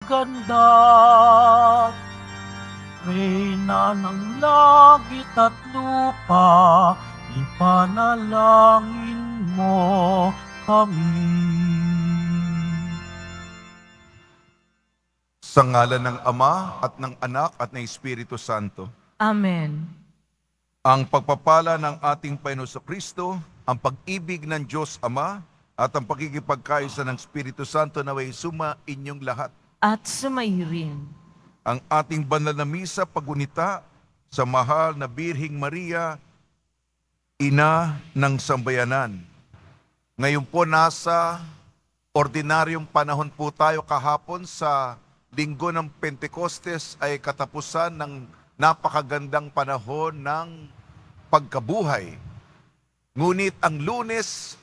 ganda. Reyna ng langit at lupa, ipanalangin mo kami. Sa ngalan ng Ama at ng Anak at ng Espiritu Santo. Amen. Ang pagpapala ng ating Panginoon Kristo, ang pag-ibig ng Diyos Ama, at ang pagkikipagkaisa ng Espiritu Santo naway suma inyong lahat. At sumairin. Ang ating banal na misa pagunita sa mahal na Birheng Maria, Ina ng Sambayanan. Ngayon po nasa ordinaryong panahon po tayo kahapon sa Linggo ng Pentecostes ay katapusan ng napakagandang panahon ng pagkabuhay. Ngunit ang Lunes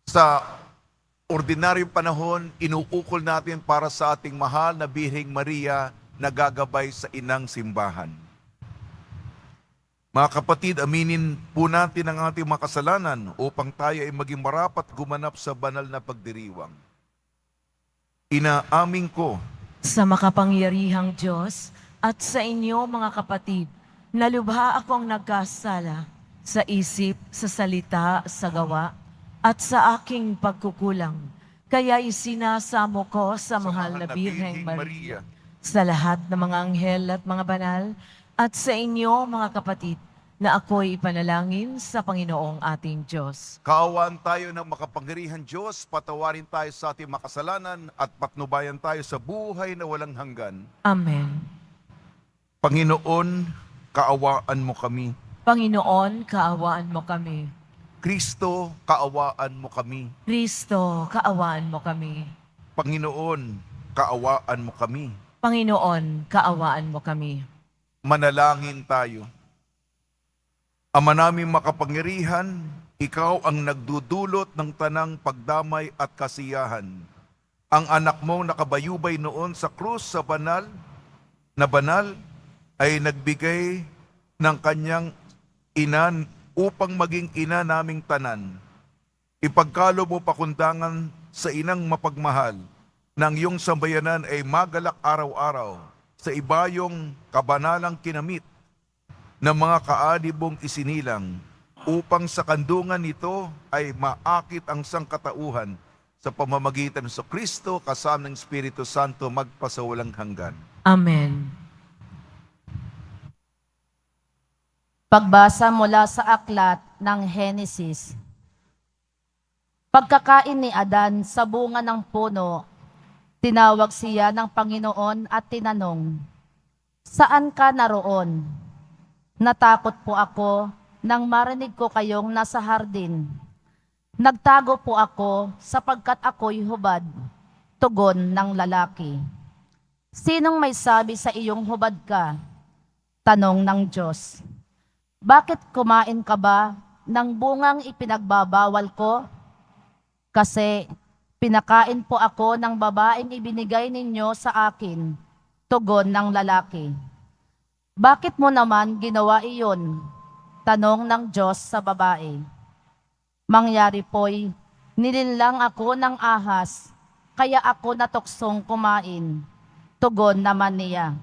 sa ordinaryong panahon, inuukol natin para sa ating mahal na Birheng Maria na gagabay sa inang simbahan. Mga kapatid, aminin po natin ang ating mga kasalanan upang tayo ay maging marapat gumanap sa banal na pagdiriwang. Inaamin ko Sa makapangyarihang Diyos at sa inyo mga kapatid, na lubha akong nagkasala sa isip, sa salita, sa gawa, at sa aking pagkukulang. Kaya isinasamo ko sa mahal na Birheng Maria, sa lahat ng mga anghel at mga banal, at sa inyo mga kapatid, na ako'y ipanalangin sa Panginoong ating Diyos. kaawaan tayo ng makapangyarihan Diyos, patawarin tayo sa ating makasalanan at patnubayan tayo sa buhay na walang hanggan. Amen. Panginoon, kaawaan mo kami. Panginoon, kaawaan mo kami. Kristo, kaawaan mo kami. Kristo, kaawaan mo kami. Panginoon, kaawaan mo kami. Panginoon, kaawaan mo kami. Manalangin tayo. Ama naming makapangyarihan, ikaw ang nagdudulot ng tanang pagdamay at kasiyahan. Ang anak mong nakabayubay noon sa krus sa banal ay nagbigay ng kanyang ina upang maging ina naming tanan. Ipagkalo mo pakundangan sa inang mapagmahal ng iyong sambayanan ay magalak araw-araw sa ibayong kabanalang kinamit ng mga kaadibong isinilang upang sa kandungan nito ay maakit ang sangkatauhan sa pamamagitan sa Kristo kasama ng Espiritu Santo magpasawalang hanggan. Amen. Pagbasa mula sa aklat ng Henesis. Pagkakain ni Adan sa bunga ng puno, tinawag siya ng Panginoon at tinanong, "Saan ka naroon?" "Natakot po ako nang marinig ko kayong nasa hardin. Nagtago po ako sapagkat ako'y hubad," tugon ng lalaki. "Sinong may sabi sa iyong hubad ka?" tanong ng Diyos. "Bakit kumain ka ba ng bungang ipinagbabawal ko? Kasi pinakain po ako ng babaeng ibinigay ninyo sa akin," tugon ng lalaki. "Bakit mo naman ginawa iyon?" tanong ng Diyos sa babae. "Mangyari po'y nilinlang ako ng ahas, kaya ako natuksong kumain," tugon naman niya.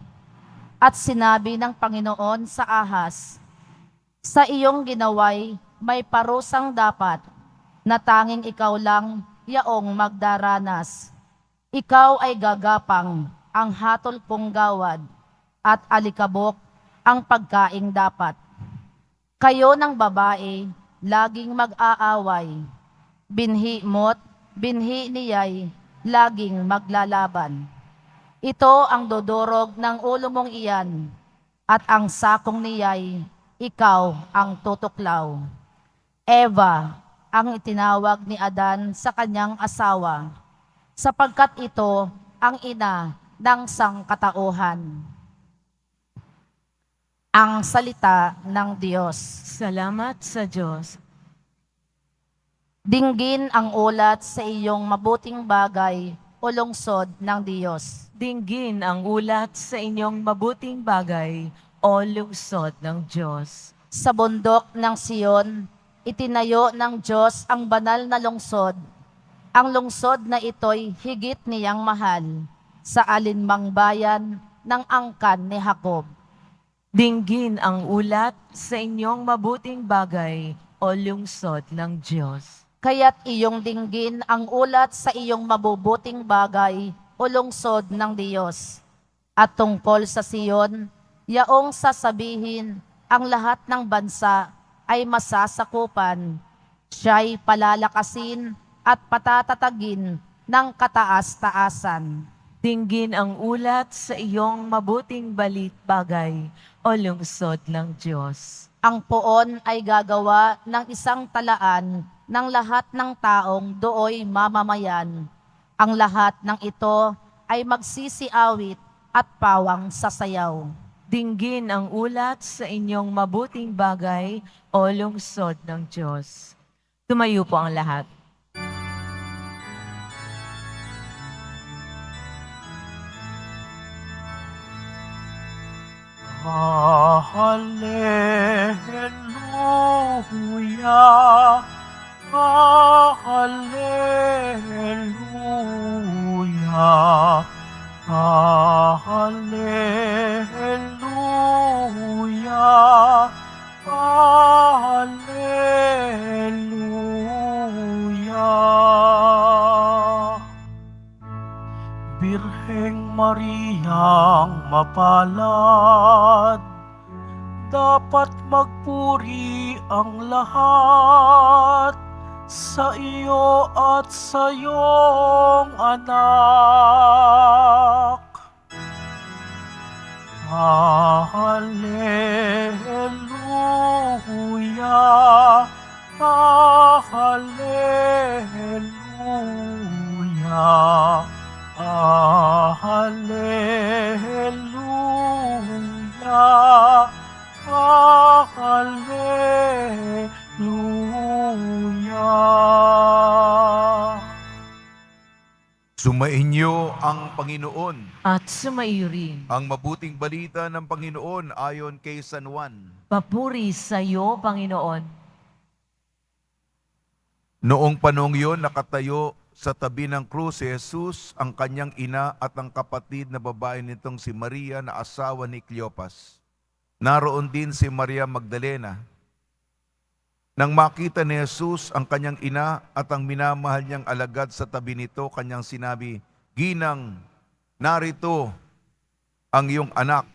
At sinabi ng Panginoon sa ahas, "Sa iyong ginaway may parusang dapat, na tanging ikaw lang yaong magdaranas. Ikaw ay gagapang ang hatol kong gawad, at alikabok ang pagkaing dapat. Kayo ng babae, laging mag-aaway. Binhi mo't binhi niya'y laging maglalaban. Ito ang dudurog ng ulo mong iyan, at ang sakong niya'y ikaw ang tutuklaw." Eva ang itinawag ni Adan sa kanyang asawa, sapagkat ito ang ina ng sangkatauhan. Ang salita ng Diyos. Salamat sa Diyos. Dinggin ang ulat sa iyong mabuting bagay o lungsod ng Diyos. Dinggin ang ulat sa inyong mabuting bagay o lungsod ng Diyos. Sa bundok ng Siyon, itinayo ng Diyos ang banal na lungsod. Ang lungsod na ito'y higit niyang mahal. sa alinmang bayan ng angkan ni Jacob. Dinggin ang ulat sa inyong mabuting bagay o lungsod ng Diyos. Kaya't iyong dinggin ang ulat sa iyong mabubuting bagay o lungsod ng Diyos. At tungkol sa Siyon, yaong sasabihin ang lahat ng bansa ay masasakupan. Siya'y palalakasin at patatatagin ng kataas-taasan. Dinggin ang ulat sa iyong mabuting bagay o lungsod ng Diyos. Ang poon ay gagawa ng isang talaan ng lahat ng taong dooy mamamayan. Ang lahat ng ito ay magsisiawit at pawang sasayaw. Dinggin ang ulat sa inyong mabuting bagay o lungsod ng Diyos. Tumayo po ang lahat. Hallelujah, Hallelujah, Hallelujah, Hallelujah. Birheng Mariang mapalad, dapat magpuri ang lahat sa iyo at sa iyong anak. Hallelujah, Hallelujah, Hallelujah, Hallelujah. Sumainyo ang Panginoon. At sumaiyo rin. Ang mabuting balita ng Panginoon ayon kay San Juan. Papuri sa iyo, Panginoon. Noong panong yun, nakatayo sa tabi ng krus si Jesus, ang kanyang ina at ang kapatid na babae nitong si Maria na asawa ni Cleopas. Naroon din si Maria Magdalena. Nang makita ni Jesus ang kanyang ina at ang minamahal niyang alagad sa tabi nito, kanyang sinabi, "Ginang, narito ang iyong anak."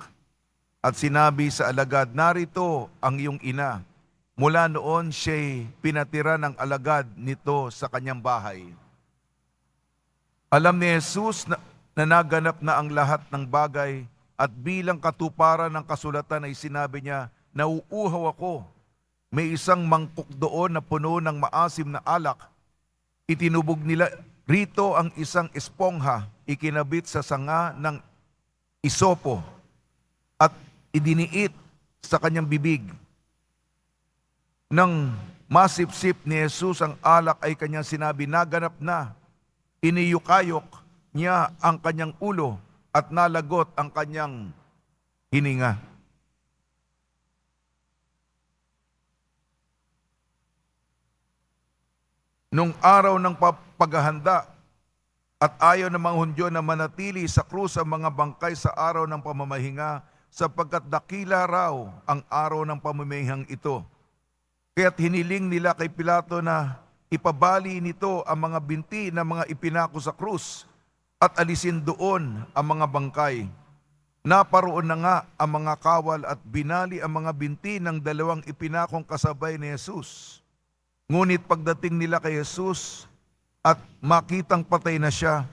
At sinabi sa alagad, "Narito ang iyong ina." Mula noon siya'y pinatira ng alagad nito sa kanyang bahay. Alam ni Jesus na naganap na ang lahat ng bagay at bilang katuparan ng kasulatan ay sinabi niya, "Nauuhaw ako." May isang mangkok doon na puno ng maasim na alak. Itinubog nila rito ang isang espongha, ikinabit sa sanga ng isopo at idiniit sa kanyang bibig. Nang masipsip ni Jesus ang alak ay kanyang sinabi, "Naganap na." Iniyukayok niya ang kanyang ulo at nalagot ang kanyang hininga. Nung araw ng paghahanda at ayaw ng mga Hudyo na manatili sa krus ang mga bangkay sa araw ng pamamahinga, sapagkat dakila raw ang araw ng pamamahingang ito. Kaya't hiniling nila kay Pilato na ipabali nito ang mga binti ng mga ipinako sa krus at alisin doon ang mga bangkay. Naparoon na nga ang mga kawal at binali ang mga binti ng dalawang ipinakong kasabay ni Jesus. Ngunit pagdating nila kay Jesus at makitang patay na siya,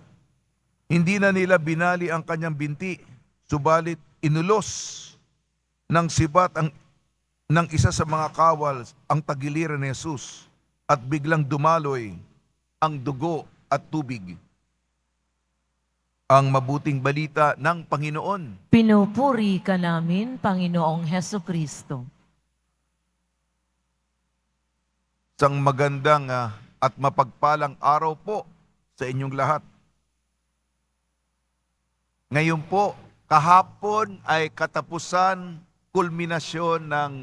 hindi na nila binali ang kanyang binti, subalit inulos ng sibat ng isa sa mga kawal ang tagiliran ni Jesus at biglang dumaloy ang dugo at tubig. Ang mabuting balita ng Panginoon. Pinupuri ka namin, Panginoong Hesukristo. Isang magandang at mapagpalang araw po sa inyong lahat. Ngayon po, kahapon ay katapusan, kulminasyon ng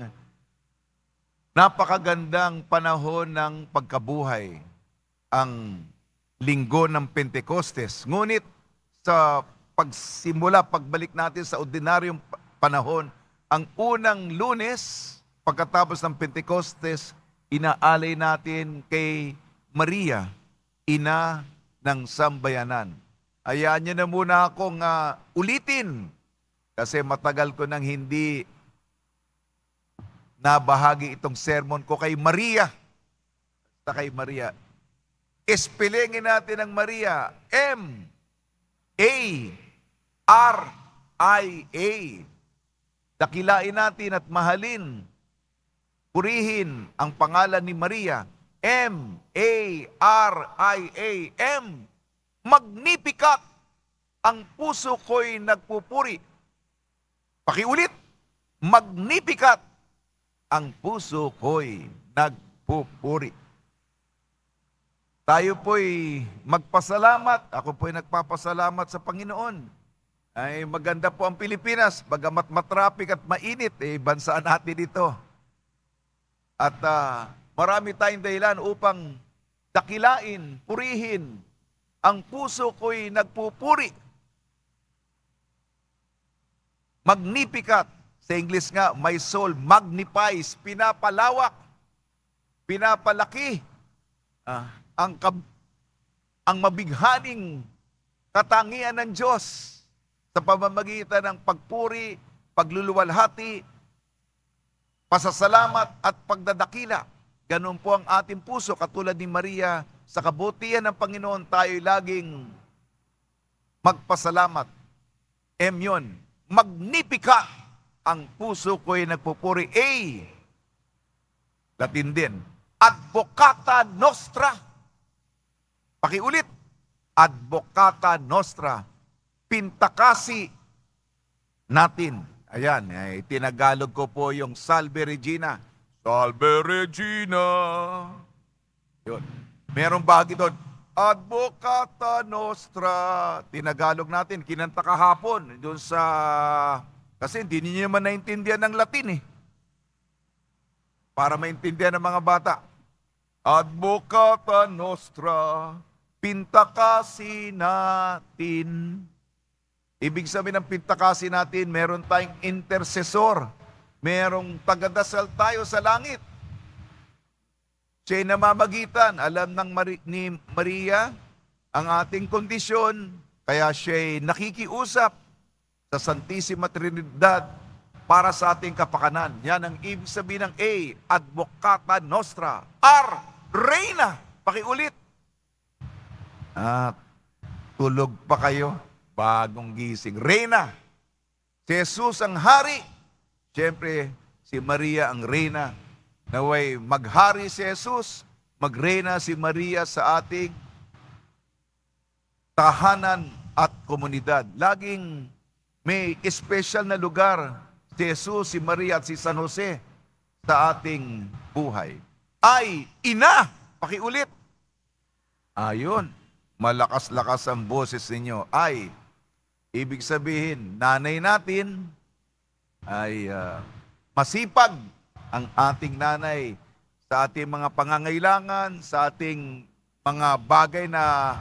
napakagandang panahon ng pagkabuhay, ang linggo ng Pentecostes. Ngunit sa pagbalik natin sa ordinaryong panahon, ang unang Lunes, pagkatapos ng Pentecostes, inaalay natin kay Maria, ina ng sambayanan. Hayaan niyo na muna akong ulitin kasi matagal ko nang hindi nabahagi itong sermon ko kay Maria. Sa kay Maria. Espelengin natin ang Maria. M-A-R-I-A. Dakilain natin at mahalin. Purihin ang pangalan ni Maria. M-A-R-I-A. M. Magnificat. Ang puso ko'y nagpupuri. Pakiulit. Magnificat. Ang puso ko'y nagpupuri. Tayo po'y magpasalamat. Ako po'y nagpapasalamat sa Panginoon. Ay maganda po ang Pilipinas. Bagamat matrapik at mainit, bansa natin ito. At marami tayong dahilan upang dakilain, purihin. Ang puso ko'y nagpupuri. Magnificat. Sa English nga, my soul magnifies. Pinapalawak. Pinapalaki. Ang mabighaning katangian ng Diyos sa pamamagitan ng pagpuri, pagluluwalhati, pasasalamat at pagdadakila. Ganun po ang ating puso, katulad ni Maria, sa kabutihan ng Panginoon tayo laging magpasalamat. M yun, magnificat ang puso ko'y nagpupuri. A, Latin din, advocata nostra. Pakiulit, advocata nostra. Pintakasi natin. Ayan, tinagalog ko po yung Salve Regina. Salve Regina. Yun. Merong bahagi doon, advocata nostra. Tinagalog natin, kinanta kahapon. Doon sa, kasi hindi niyo naman naintindihan ng Latin para maintindihan ng mga bata. Advocata nostra, pintakasi natin. Ibig sabihin ng pintakasi natin, meron tayong intercessor. Merong tagadasal tayo sa langit. Siya'y namamagitan. Alam ni Maria ang ating kondisyon, kaya siya'y nakikiusap sa Santissima Trinidad para sa ating kapakanan. Yan ang ibig sabihin ng A, advocata nostra. R, Reina. Pakiulit. Tulog pa kayo. Bagong gising. Reina. Si Jesus ang hari. Siyempre, si Maria ang Reina. Naway maghari si Jesus, magrena si Maria sa ating tahanan at komunidad. Laging may special na lugar si Jesus, si Maria at si San Jose sa ating buhay. Ay, ina! Pakiulit. Ayun, malakas-lakas ang boses ninyo. Ay, ibig sabihin, nanay natin ay masipag ang ating nanay sa ating mga pangangailangan, sa ating mga bagay na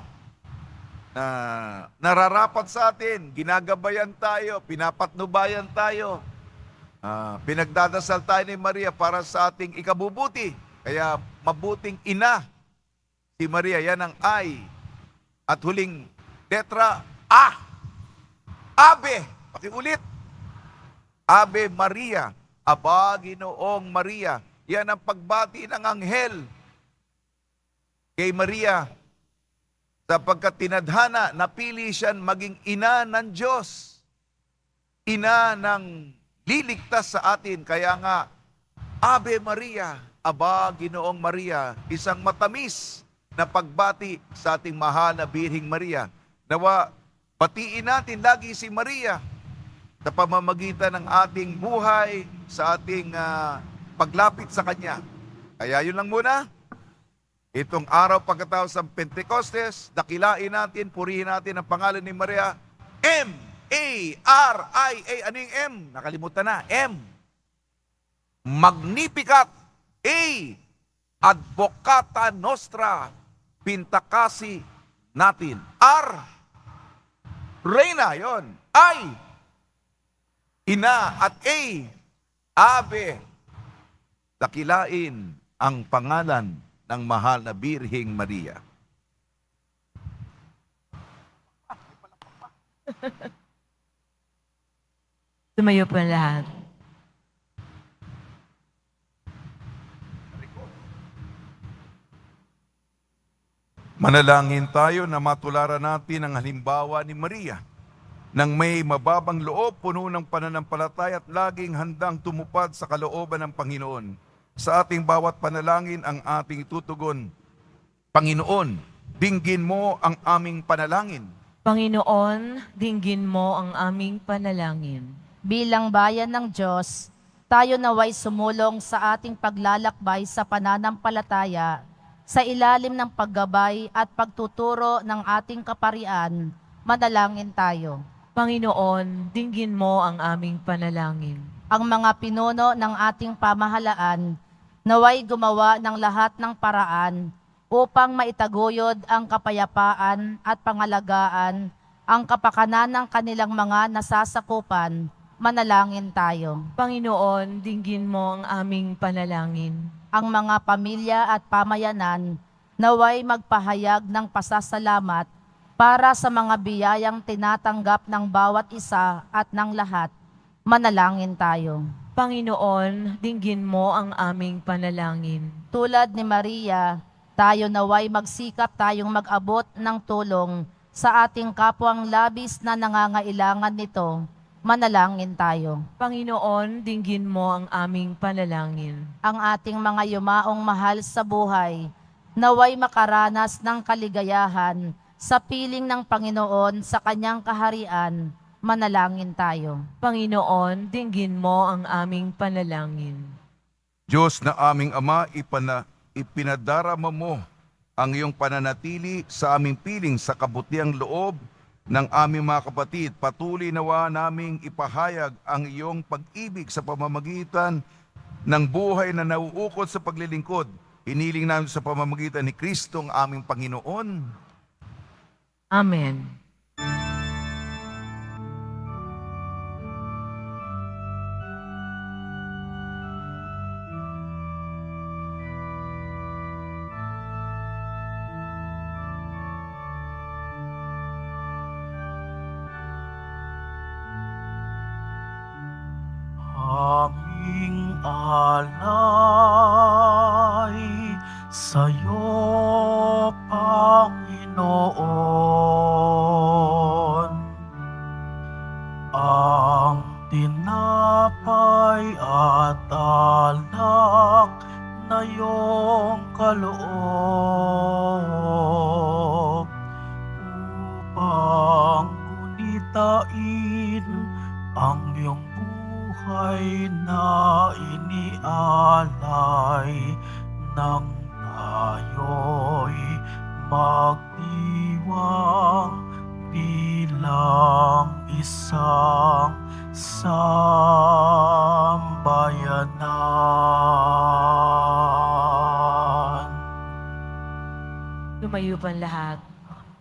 nararapat sa atin. Ginagabayan tayo, pinapatnubayan tayo. Pinagdadasal tayo ni Maria para sa ating ikabubuti. Kaya mabuting ina si Maria, yan ang I. At huling letra, A. Ave. Pakiulit. Ave Maria. Aba, Ginoong Maria. Yan ang pagbati ng anghel kay Maria. Sapagkat tinadhana, napili siyang maging ina ng Diyos. Ina ng liligtas sa atin. Kaya nga, Ave Maria, Aba, Ginoong Maria, isang matamis na pagbati sa ating mahal na Birhing Maria. Nawa, batiin natin lagi si Maria sa pamamagitan ng ating buhay, sa ating paglapit sa Kanya. Kaya yun lang muna. Itong araw pagkatapos ng Pentecostes, dakilain natin, purihin natin ang pangalan ni Maria. M-A-R-I-A. Ano yung M? Nakalimutan na. M. Magnificat. A. Advocata nostra. Pintakasi natin. R. Reyna, yon. I, ina, at A, Ave, dakilain ang pangalan ng mahal na Birheng Maria. Tumayo po ang lahat. Manalangin tayo na matularan natin ang halimbawa ni Maria, nang may mababang loob, puno ng pananampalataya at laging handang tumupad sa kalooban ng Panginoon. Sa ating bawat panalangin ang ating itutugon. Panginoon, dinggin mo ang aming panalangin. Panginoon, dinggin mo ang aming panalangin. Bilang bayan ng Diyos, tayo naway sumulong sa ating paglalakbay sa pananampalataya sa ilalim ng paggabay at pagtuturo ng ating kaparian. Manalangin tayo. Panginoon, dinggin mo ang aming panalangin. Ang mga pinuno ng ating pamahalaan naway gumawa ng lahat ng paraan upang maitaguyod ang kapayapaan at pangalagaan ang kapakanan ng kanilang mga nasasakupan. Manalangin tayo. Panginoon, dinggin mo ang aming panalangin. Ang mga pamilya at pamayanan naway magpahayag ng pasasalamat para sa mga biyayang tinatanggap ng bawat isa at ng lahat. Manalangin tayo. Panginoon, dinggin mo ang aming panalangin. Tulad ni Maria, tayo naway magsikap tayong mag-abot ng tulong sa ating kapwang labis na nangangailangan nito. Manalangin tayo. Panginoon, dinggin mo ang aming panalangin. Ang ating mga yumaong mahal sa buhay, naway makaranas ng kaligayahan sa piling ng Panginoon sa kanyang kaharian. Manalangin tayo. Panginoon, dinggin mo ang aming panalangin. Diyos na aming Ama, ipinadarama mo ang iyong pananatili sa aming piling sa kabutiang loob ng aming mga kapatid. Patuloy nawa naming ipahayag ang iyong pag-ibig sa pamamagitan ng buhay na nauukol sa paglilingkod. Hiniling namin sa pamamagitan ni Kristo ang aming Panginoon. Amen. Aming alay sa'yo, Panginoon. Ang tinapay at alak na iyong kaloob upang gunitain ang iyong buhay na inialay nang tayo'y magdiwang bilang isang sambayanan. Tumayo pa ang lahat.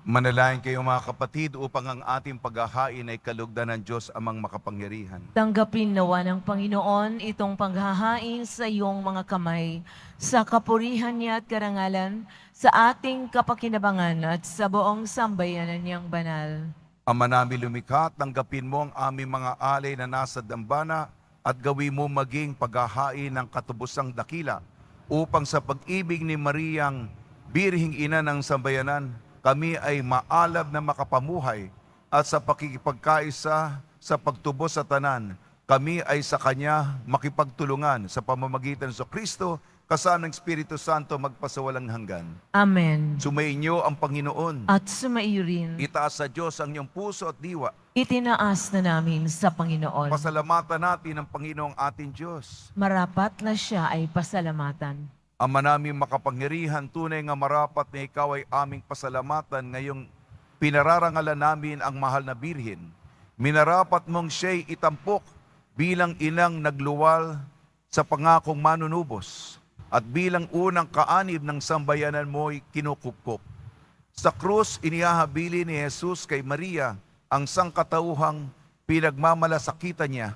Manalangin kayo mga kapatid upang ang ating paghahain ay kalugdan ng Diyos amang makapangyarihan. Tanggapin nawa ng Panginoon itong paghahain sa iyong mga kamay, sa kapurihan niya at karangalan, sa ating kapakinabangan at sa buong sambayanan niyang banal. Ama namin lumikha, tanggapin mo ang aming mga alay na nasa dambana at gawin mo maging paghahain ng katubusang dakila upang sa pag-ibig ni Mariang Birheng Ina ng Sambayanan, kami ay maalab na makapamuhay at sa pakikipagkaisa sa pagtubos sa tanan, kami ay sa Kanya makipagtulungan sa pamamagitan sa Kristo, kasama ng Espiritu Santo magpasawalang hanggan. Amen. Sumainyo ang Panginoon. At sumaiyo rin, Itaas sa Diyos ang iyong puso at diwa. itinaas na namin sa Panginoon. Pasalamatan natin ang Panginoong ating Diyos. Marapat na siya ay pasalamatan. Ama namin makapangyarihan, tunay nga marapat na ikaw ay aming pasalamatan ngayong pinararangalan namin ang mahal na Birhen. Minarapat mong siya'y itampok bilang inang nagluwal sa pangakong manunubos at bilang unang kaanib ng sambayanan mo'y kinukupkop. Sa krus, inihahabilin ni Jesus kay Maria ang sangkatauhang pinagmamalasakitan niya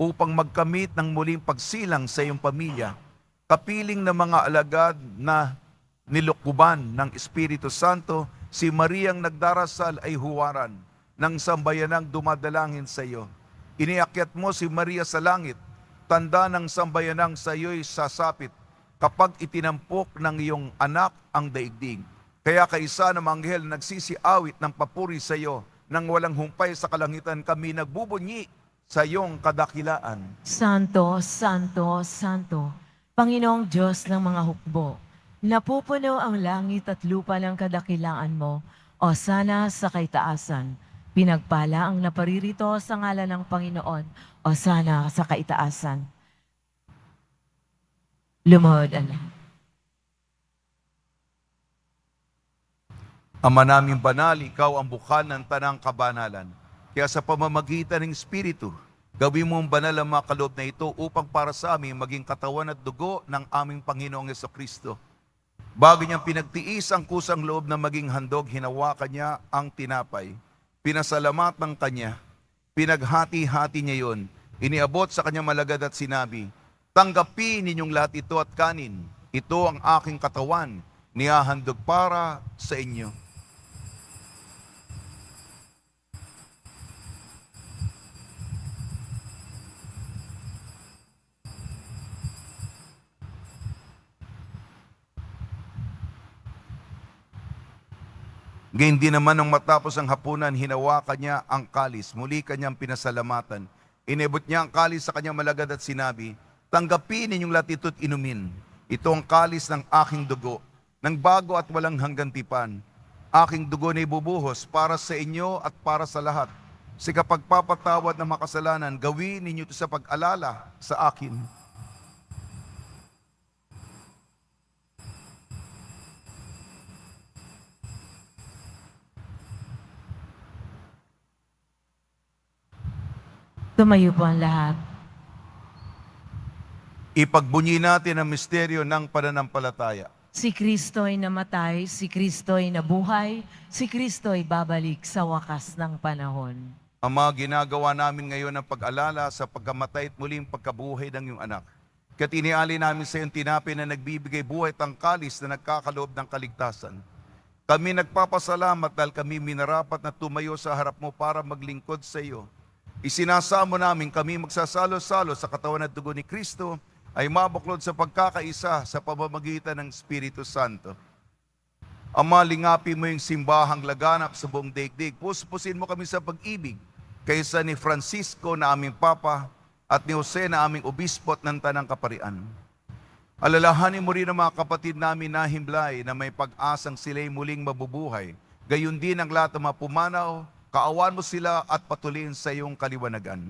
upang magkamit ng muling pagsilang sa iyong pamilya, kapiling ng mga alagad na nilukuban ng Espiritu Santo, si Mariang nagdarasal ay huwaran ng sambayanang dumadalangin sa iyo. Iniakyat mo si Maria sa langit, tanda ng sambayanang sa iyo'y sasapit kapag itinampok ng iyong anak ang daigdig. Kaya kaisa ng anghel nagsisiawit ng papuri sa iyo, nang walang humpay sa kalangitan kami nagbubunyi sa iyong kadakilaan. Santo, Santo, Santo, Panginoong Diyos ng mga hukbo, napupuno ang langit at lupa ng kadakilaan mo, o sana sa kaitaasan. Pinagpala ang naparirito sa ngalan ng Panginoon, o sana sa kaitaasan. Lumuhod ang lahat. Ama naming banal, ikaw ang bukal ng tanang kabanalan. Kaya sa pamamagitan ng Espiritu, gawin mo ang banal ang mga kaloob na ito upang para sa amin maging katawan at dugo ng aming Panginoong Jesucristo. Bago niyang pinagtiis ang kusang loob na maging handog, hinawakan niya ang tinapay. Pinasalamat ng kanya, pinaghati-hati niya yon, iniabot sa kanyang malagad at sinabi, tanggapin ninyong lahat ito at kanin. Ito ang aking katawan, nihahandog para sa inyo. Gayun din naman nang matapos ang hapunan, hinawakan niya ang kalis. Muli kanyang pinasalamatan. Inebot niya ang kalis sa kanyang malagad at sinabi, tanggapin ninyong lahat ito't inumin. Ito ang kalis ng aking dugo, ng bago at walang hanggang tipan. Aking dugo na ibubuhos para sa inyo at para sa lahat. Sa kapagpapatawad ng makasalanan, gawin ninyo ito sa pag-alala sa akin. Tumayo po ang lahat. Ipagbunyi natin ang misteryo ng pananampalataya. Si Kristo'y namatay, si Kristo'y nabuhay, si Kristo'y babalik sa wakas ng panahon. Ama, ginagawa namin ngayon ang pag-alala sa pagkamatay at muling pagkabuhay ng iyong anak. Kaya't iniali namin sa iyong tinapay na nagbibigay buhay at ang kalis na nagkakaloob ng kaligtasan. Kami nagpapasalamat dahil kami minarapat na tumayo sa harap mo para maglingkod sa iyo. Isinasamo namin kami magsasalo-salo sa katawan at dugo ni Kristo ay mabuklod sa pagkakaisa sa pamamagitan ng Espiritu Santo. Ama, lingapin mo yung simbahang laganap sa buong daigdig. Puspusin mo kami sa pag-ibig kaysa ni Francisco na aming Papa at ni Jose na aming Obispo at ng Tanang Kaparian. Alalahanin mo rin ang mga kapatid namin na himlay na may pag-asang sila'y muling mabubuhay. Gayon din ang lahat ng mga pumanaw, kaawan mo sila at patuloyin sa iyong kaliwanagan.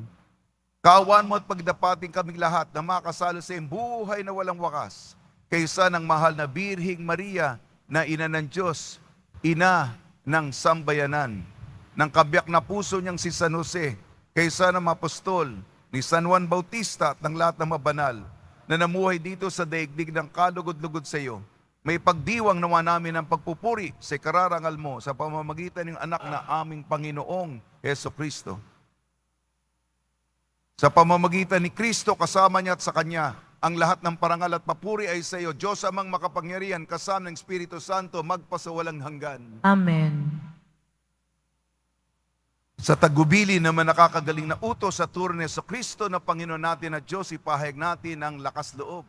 Kaawan mo at pagdapating kaming lahat na makasalo sa iyong buhay na walang wakas, kaysa ng mahal na Birhing Maria na ina ng Diyos, ina ng sambayanan, ng kabiyak na puso niyang si San Jose, kaysa ng apostol ni San Juan Bautista at ng lahat ng mabanal na namuhay dito sa daigdig ng kalugod-lugod sa iyo. May pagdiwang nawa namin ang pagpupuri sa kararangal mo sa pamamagitan ng anak na aming Panginoong Jesucristo. Sa pamamagitan ni Kristo, kasama niya at sa Kanya, ang lahat ng parangal at papuri ay sa iyo, Diyos amang makapangyarihan, kasama ng Espiritu Santo, magpasawalang hanggan. Amen. Sa tagubili naman nakakagaling na utos sa turo ni Jesucristo na Panginoon natin at Diyos, ipahayag natin ang lakas loob.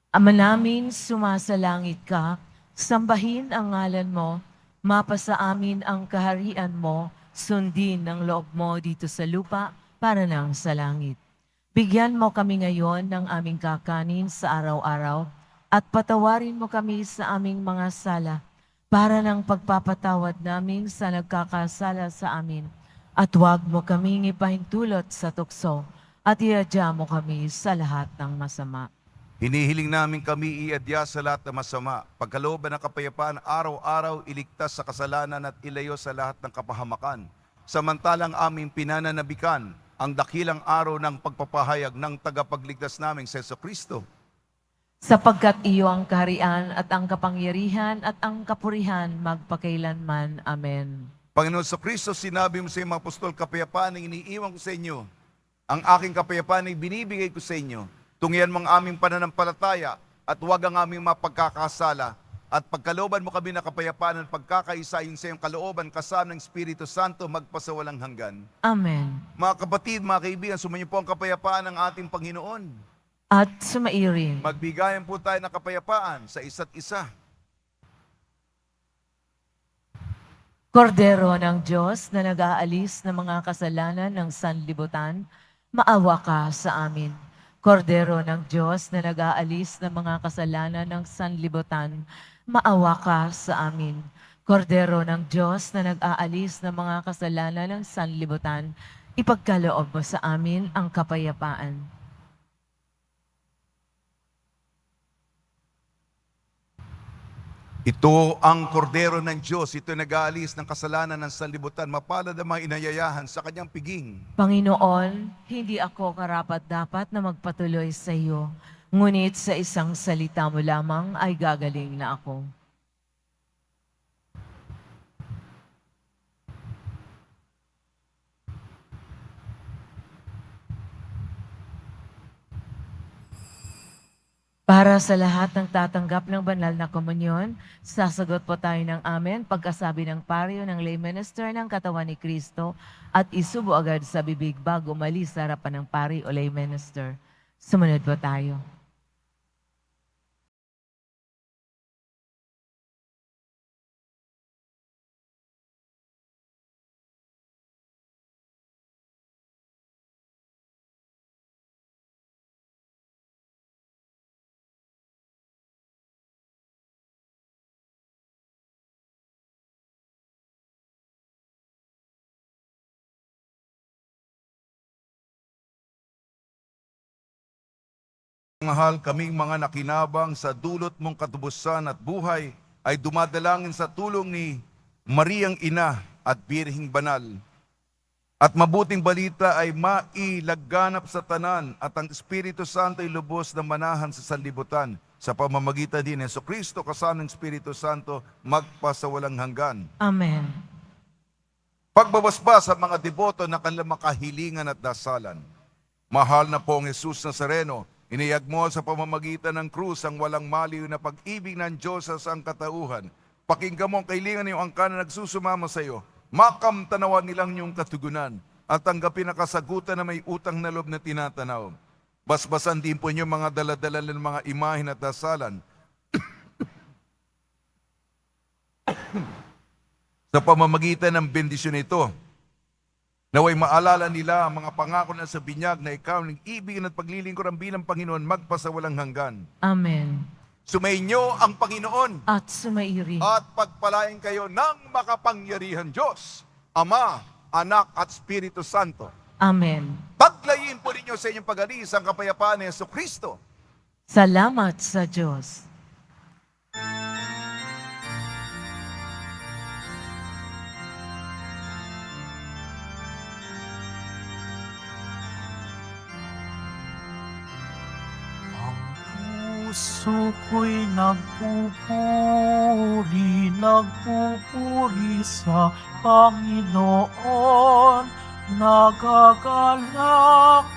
Ama namin, sumasalangit ka, sambahin ang ngalan mo, mapasa amin ang kaharian mo, sundin ang loob mo dito sa lupa para nang sa langit. Bigyan mo kami ngayon ng aming kakanin sa araw-araw at patawarin mo kami sa aming mga sala para ng pagpapatawad namin sa nagkakasala sa amin. At huwag mo kaming ipahintulot sa tukso at iadya mo kami sa lahat ng masama. Hinihiling namin kami iadya sa lahat ng masama, pagkalooban ng kapayapaan, araw-araw iligtas sa kasalanan at ilayo sa lahat ng kapahamakan. Samantalang aming pinananabikan ang dakilang araw ng pagpapahayag ng tagapagligtas naming si Jesucristo. Sapagkat iyo ang kaharian at ang kapangyarihan at ang kapurihan magpakailanman. Amen. Panginoon sa Kristo, sinabi mo sa mga apostol, kapayapaan ang iniiwan ko sa inyo. Ang aking kapayapaan ay binibigay ko sa inyo. Tungyan mo ang aming pananampalataya at huwag ang aming mapagkakasala. At pagkalooban mo kami na kapayapaan at pagkakaisa yung sa iyong kalooban kasama ng Espiritu Santo magpasawalang hanggan. Amen. Mga kapatid, mga kaibigan, sumainyo po ang kapayapaan ng ating Panginoon. At sumairin. Magbigayan po tayo ng kapayapaan sa isa't isa. Kordero ng Diyos na nag-aalis ng mga kasalanan ng sanlibutan, maawa ka sa amin. Kordero ng Diyos na nag-aalis ng mga kasalanan ng sanlibutan, maawa ka sa amin. Kordero ng Diyos na nag-aalis ng mga kasalanan ng sanlibutan, ipagkaloob mo sa amin ang kapayapaan. Ito ang kordero ng Diyos, ito nag-aalis ng kasalanan ng sanlibutan, mapalad ang mga inayayahan sa kanyang piging. Panginoon, hindi ako karapat-dapat na magpatuloy sa iyo, ngunit sa isang salita mo lamang ay gagaling na ako. Para sa lahat ng tatanggap ng banal na komunyon, sasagot po tayo ng amen pagkasabi ng paryo ng lay minister ng katawan ni Kristo at isubo agad sa bibig bago umalis sa harapan ng pari o lay minister. Sumunod po tayo. Mahal, kaming mga nakinabang sa dulot mong katubusan at buhay ay dumadalangin sa tulong ni Mariang Ina at Birhing Banal. At mabuting balita ay mailaganap sa tanan at ang Espiritu Santo ay lubos na manahan sa sanlibutan sa pamamagitan din ni Jesucristo kasama ng Espiritu Santo magpasawalang hanggan. Amen. Pagbabasbas sa mga deboto na kanilang makahilingan at dasalan. Mahal na pong Jesus Nazareno, iniyag mo sa pamamagitan ng krus ang walang maliw na pag-ibig ng Diyos sa sangkatauhan. Pakinggan mo ang kailangan niyong angka na nagsusumama sa iyo. Makamtanawan nilang niyong katugunan at tanggapin na kasagutan na may utang na loob na tinatanaw. Basbasan din po niyo mga daladala ng mga imahin at dasalan. Sa pamamagitan ng bendisyon ito, naway maalala nila ang mga pangako na sa binyag na ikaw ng ibig at paglilingkuran bilang Panginoon magpasawalang hanggan. Amen. Sumainyo ang Panginoon At sumairi. at pagpalain kayo ng makapangyarihan Diyos, Ama, Anak at Espiritu Santo. Amen. Paglayin po ninyo sa inyong pag-alis ang kapayapaan ni Jesucristo. Salamat sa Diyos. Puso ko'y nagpupuri sa Panginoon. Nagagalak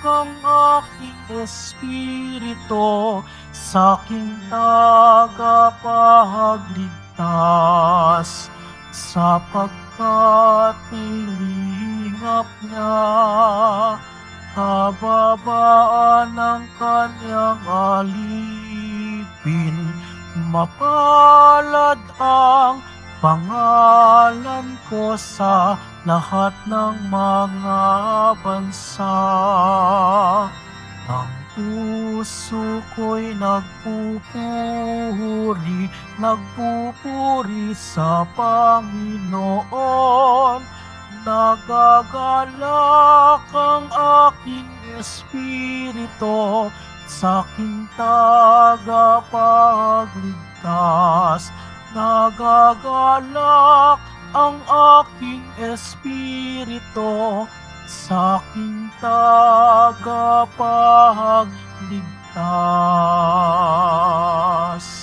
ang aking espiritu sa aking tagapagligtas, sapagkat nilingap niya kababaan ng kanyang alipin. Mapalad ang pangalan ko sa lahat ng mga bansa. Ang puso ko'y nagpupuri sa Panginoon. Nagagalak ang aking espiritu sa aking tagapagligtas. Nagagalak ang aking espiritu sa aking tagapagligtas.